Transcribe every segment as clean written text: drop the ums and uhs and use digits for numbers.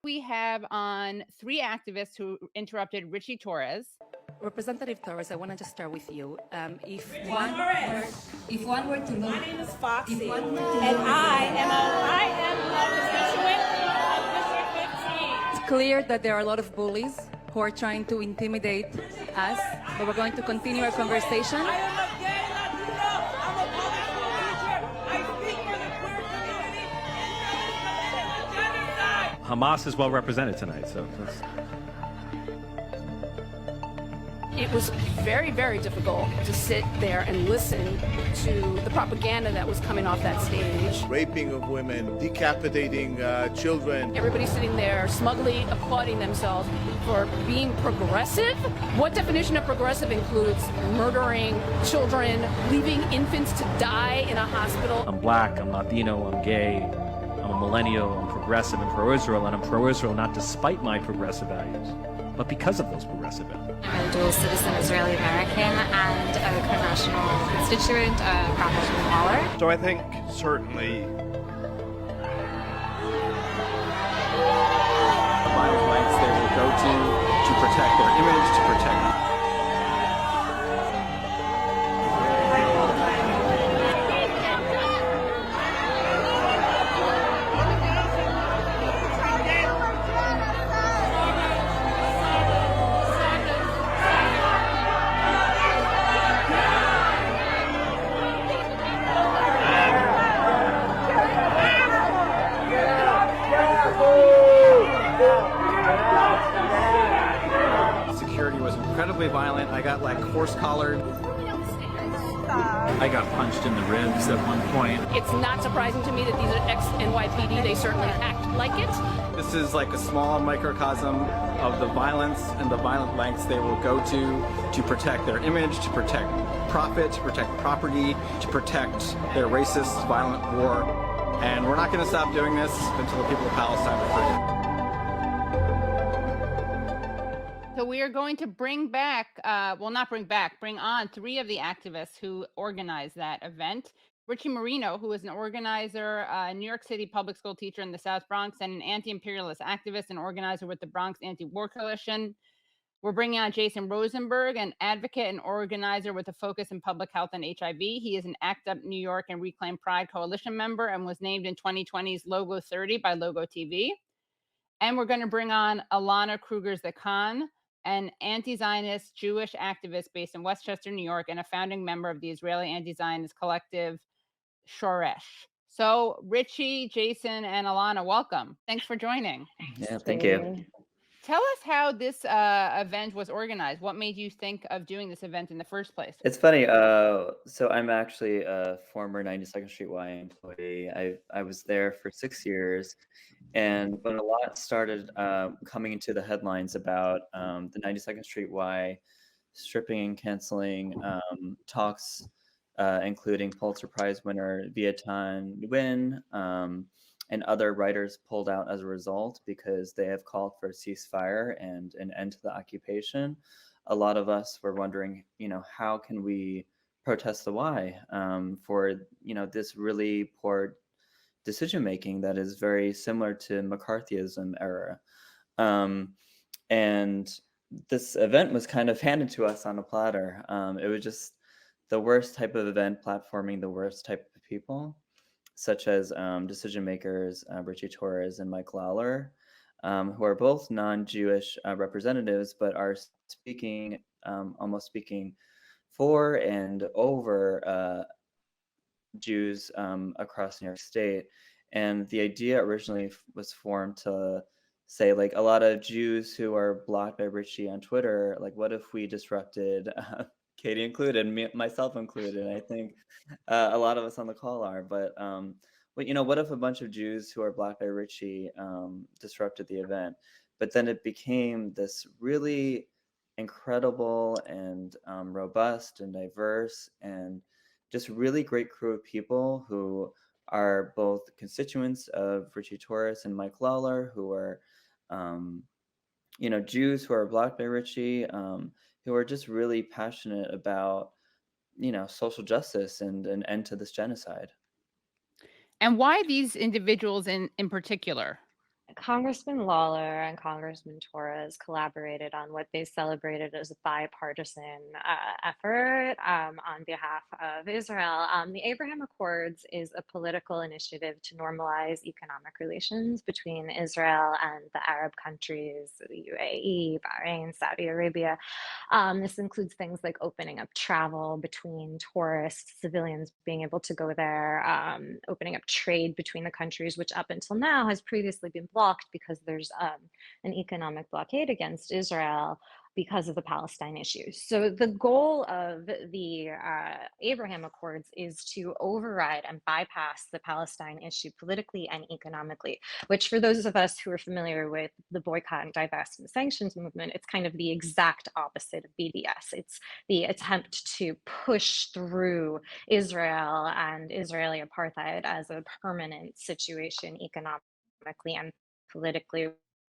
We have on three activists who interrupted Ritchie Torres. Representative Torres, I want to just start with you. If one were to look, my name is Foxy, and I am a constituent of District 15. it's clear that there are a lot of bullies who are trying to intimidate us, but we're going to continue our conversation. I am a gay Latino. I'm a public school teacher. I speak for the queer community and genocide. Hamas is well represented tonight, so that's... It was very, very difficult to sit there and listen to the propaganda that was coming off that stage. Raping of women, decapitating children. Everybody sitting there smugly applauding themselves for being progressive. What definition of progressive includes murdering children, leaving infants to die in a hospital? I'm black, I'm Latino, I'm gay, I'm a millennial, I'm progressive and pro-Israel, and I'm pro-Israel not despite my progressive values, but because of those progressive values. I'm a dual citizen Israeli-American and a congressional constituent of Congressman Lawler. So I think certainly violent lengths they will go to protect their image, to protect violent. I got like horse collared. I got punched in the ribs at one point. It's not surprising to me that these are ex-NYPD. They certainly act like it. This is like a small microcosm of the violence and the violent lengths they will go to protect their image, to protect profit, to protect property, to protect their racist, violent war. And we're not going to stop doing this until the people of Palestine are free. So we are going to bring on three of the activists who organized that event. Richie Merino, who is an organizer, a New York City public school teacher in the South Bronx, and an anti-imperialist activist and organizer with the Bronx Antiwar Coalition. We're bringing on Jason Rosenberg, an advocate and organizer with a focus in public health and HIV. He is an ACT UP New York and Reclaim Pride Coalition member and was named in 2020's Logo 30 by Logo TV. And we're going to bring on Ilana Cruger-Zaken, an anti-Zionist Jewish activist based in Westchester, New York, and a founding member of the Israeli anti-Zionist collective Shoresh. So Richie, Jason, and Ilana, welcome. Thanks for joining. Yeah, thank you. Tell us how this event was organized. What made you think of doing this event in the first place? It's funny. So I'm actually a former 92nd Street Y employee. I was there for 6 years. And when a lot started coming into the headlines about the 92nd Street Y stripping and canceling talks, including Pulitzer Prize winner Vietnam Nguyen, and other writers pulled out as a result because they have called for a ceasefire and an end to the occupation. A lot of us were wondering, how can we protest the Y for, this really poor decision-making that is very similar to McCarthyism era. And this event was kind of handed to us on a platter. It was just the worst type of event, platforming the worst type of people, such as decision makers, Ritchie Torres and Mike Lawler, who are both non-Jewish representatives, but are almost speaking for and over Jews across New York State. And the idea originally was formed to say, like, a lot of Jews who are blocked by Richie on Twitter, like, what if we disrupted, Katie included, myself included, I think a lot of us on the call are, but what if a bunch of Jews who are blocked by Richie disrupted the event? But then it became this really incredible and robust and diverse and just really great crew of people who are both constituents of Richie Torres and Mike Lawler, who are, Jews who are blocked by Richie, who are just really passionate about social justice and an end to this genocide. And why these individuals in particular? Congressman Lawler and Congressman Torres collaborated on what they celebrated as a bipartisan effort on behalf of Israel. The Abraham Accords is a political initiative to normalize economic relations between Israel and the Arab countries, the UAE, Bahrain, Saudi Arabia. This includes things like opening up travel between tourists, civilians being able to go there, opening up trade between the countries, which up until now has previously been blocked because there's an economic blockade against Israel because of the Palestine issue. So the goal of the Abraham Accords is to override and bypass the Palestine issue politically and economically, which for those of us who are familiar with the boycott and divest and sanctions movement, it's kind of the exact opposite of BDS. It's the attempt to push through Israel and Israeli apartheid as a permanent situation economically and politically,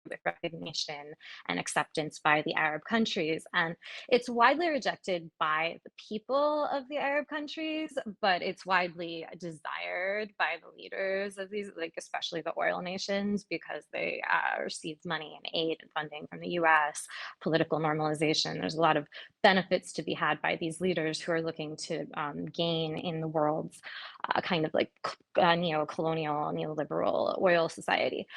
with recognition and acceptance by the Arab countries. And it's widely rejected by the people of the Arab countries, but it's widely desired by the leaders of these, like especially the oil nations, because they receive money and aid and funding from the US, political normalization. There's a lot of benefits to be had by these leaders who are looking to gain in the world's kind of like neo-colonial, neoliberal oil society.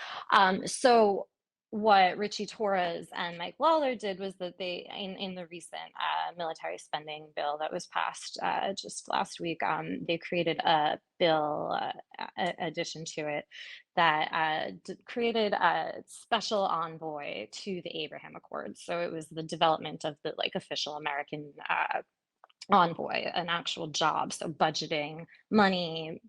So what Ritchie Torres and Mike Lawler did was that they, in the recent military spending bill that was passed just last week, they created a bill addition to it that created a special envoy to the Abraham Accords. So it was the development of the like official American envoy, an actual job. So budgeting, money,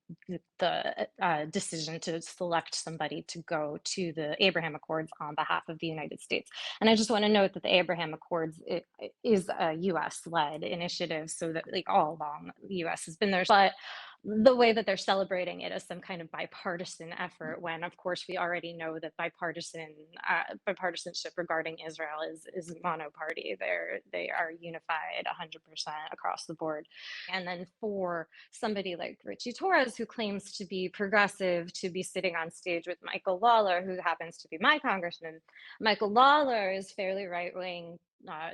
the decision to select somebody to go to the Abraham Accords on behalf of the United States. And I just want to note that the Abraham Accords is a US-led initiative, so that like all along the US has been there. But the way that they're celebrating it as some kind of bipartisan effort, when of course we already know that bipartisanship regarding Israel is monoparty. They are unified 100% across the board. And then for somebody like Richie Torres, who claims to be progressive, to be sitting on stage with Michael Lawler, who happens to be my congressman. Michael Lawler is fairly right-wing,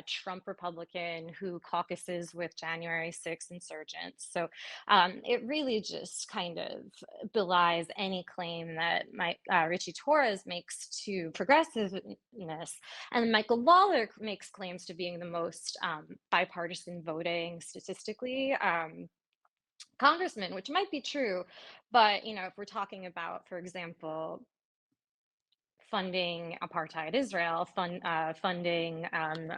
Trump Republican who caucuses with January 6th insurgents. So it really just kind of belies any claim that Richie Torres makes to progressiveness. And Michael Lawler makes claims to being the most bipartisan voting statistically congressman, which might be true. But, if we're talking about, for example, funding apartheid Israel, funding an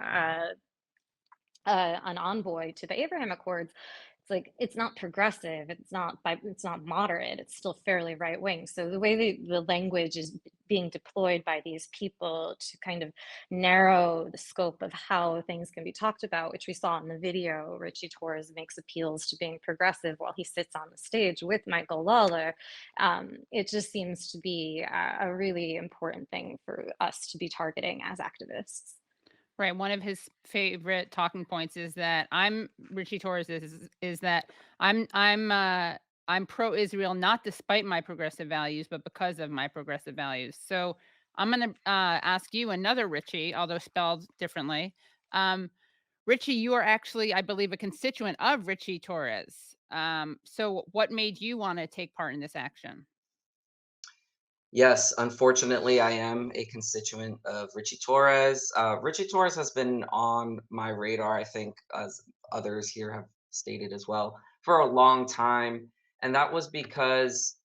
envoy to the Abraham Accords, it's not progressive, it's not moderate, it's still fairly right wing. So the way the language is being deployed by these people to kind of narrow the scope of how things can be talked about, which we saw in the video, Richie Torres makes appeals to being progressive while he sits on the stage with Michael Lawler. It just seems to be a really important thing for us to be targeting as activists. Right. One of his favorite talking points is that Richie Torres is that I'm pro-Israel not despite my progressive values, but because of my progressive values. So I'm going to ask you another Richie, although spelled differently. Richie, you are actually, I believe, a constituent of Ritchie Torres. So what made you want to take part in this action? Yes, unfortunately, I am a constituent of Richie Torres. Richie Torres has been on my radar, I think, as others here have stated as well, for a long time. And that was because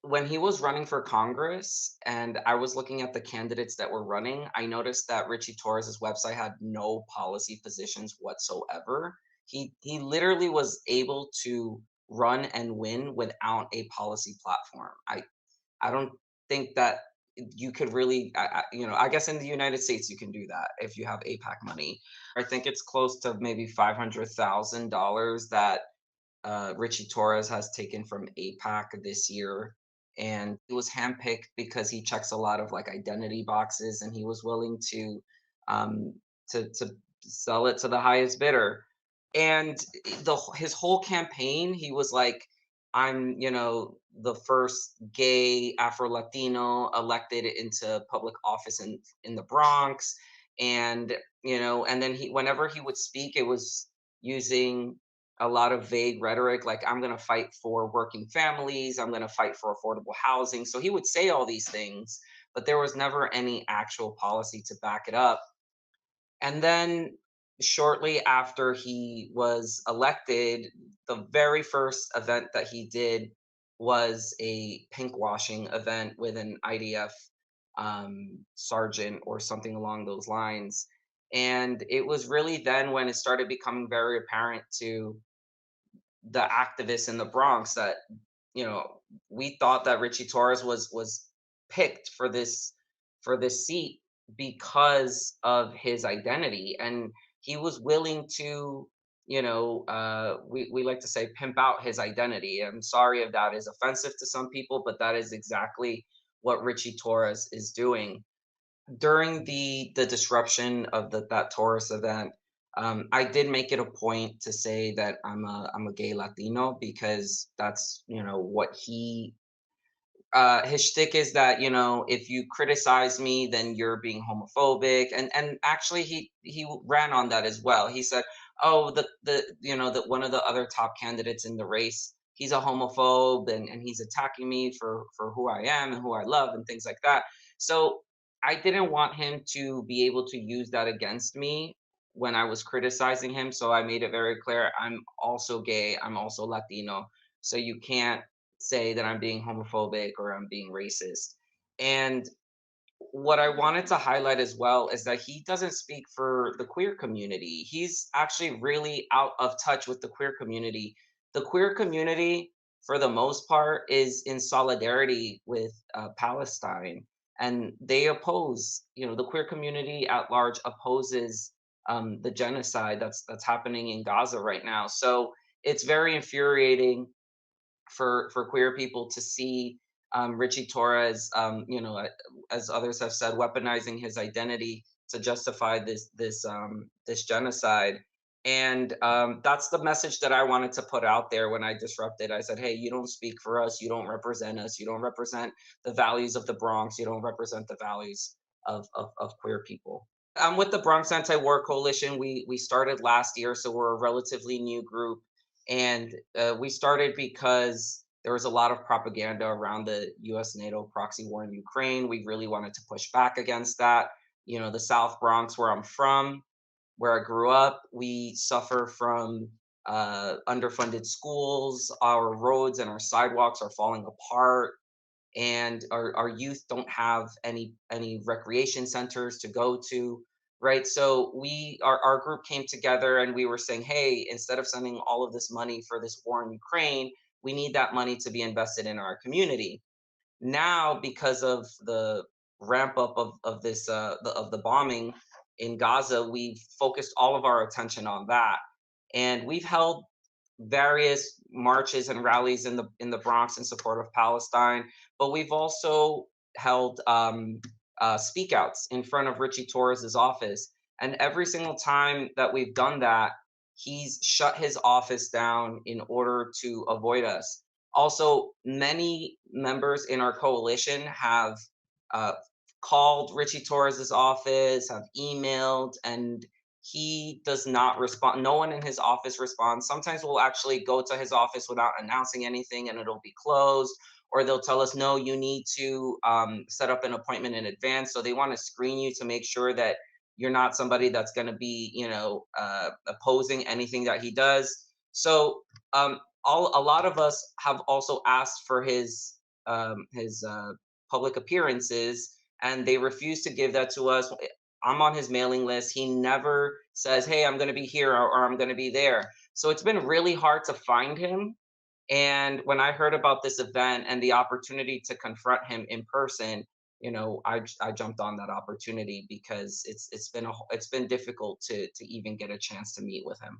when he was running for Congress and I was looking at the candidates that were running, I noticed that Richie Torres's website had no policy positions whatsoever. He literally was able to run and win without a policy platform. I don't think that you could really, I guess in the United States you can do that if you have AIPAC money. I think it's close to maybe $500,000 that Richie Torres has taken from AIPAC this year. And he was handpicked because he checks a lot of like identity boxes, and he was willing to to sell it to the highest bidder. And his whole campaign, he was like, I'm, the first gay Afro Latino elected into public office in the Bronx. And, and then whenever he would speak, it was using a lot of vague rhetoric, like, I'm going to fight for working families, I'm going to fight for affordable housing. So he would say all these things, but there was never any actual policy to back it up. And then shortly after he was elected, the very first event that he did was a pink washing event with an IDF sergeant or something along those lines. And it was really then when it started becoming very apparent to the activists in the Bronx that, we thought that Richie Torres was picked for this seat because of his identity, and he was willing to, we like to say, pimp out his identity. I'm sorry if that is offensive to some people, but that is exactly what Richie Torres is doing during the disruption of that Taurus event. I did make it a point to say that I'm a gay Latino, because that's, what his shtick is, that, if you criticize me, then you're being homophobic. And actually he ran on that as well. He said, oh, the one of the other top candidates in the race, he's a homophobe, and he's attacking me for who I am and who I love and things like that. So I didn't want him to be able to use that against me when I was criticizing him. So I made it very clear, I'm also gay, I'm also Latino. So you can't say that I'm being homophobic or I'm being racist. And what I wanted to highlight as well is that he doesn't speak for the queer community. He's actually really out of touch with the queer community. The queer community, for the most part, is in solidarity with Palestine, and they oppose. The queer community at large opposes the genocide that's happening in Gaza right now. So it's very infuriating for queer people to see Richie Torres, as others have said, weaponizing his identity to justify this genocide. And that's the message that I wanted to put out there when I disrupted. I said, hey, you don't speak for us, you don't represent us, you don't represent the values of the Bronx, you don't represent the values of queer people. I'm with the Bronx Antiwar Coalition. We started last year, so we're a relatively new group, and we started because there was a lot of propaganda around the U.S. NATO proxy war in Ukraine. We really wanted to push back against that. The South Bronx, where I'm from, where I grew up, we suffer from underfunded schools. Our roads and our sidewalks are falling apart, and our youth don't have any recreation centers to go to, right? So our group came together, and we were saying, hey, instead of sending all of this money for this war in Ukraine, we need that money to be invested in our community. Now, because of the ramp up of this of the bombing in Gaza, we've focused all of our attention on that, and we've held various marches and rallies in the Bronx in support of Palestine. But we've also held speakouts in front of Richie Torres's office, and every single time that we've done that, he's shut his office down in order to avoid us. Also, many members in our coalition have uh, called Richie Torres's office, have emailed, and he does not respond. No one in his office responds. Sometimes we'll actually go to his office without announcing anything, and it'll be closed, or they'll tell us, no, you need to set up an appointment in advance. So they want to screen you to make sure that you're not somebody that's going to be, opposing anything that he does. So a lot of us have also asked for his public appearances, and they refuse to give that to us. I'm on his mailing list. He never says, hey, I'm going to be here, or I'm going to be there. So it's been really hard to find him. And when I heard about this event and the opportunity to confront him in person, I jumped on that opportunity, because it's been difficult to even get a chance to meet with him.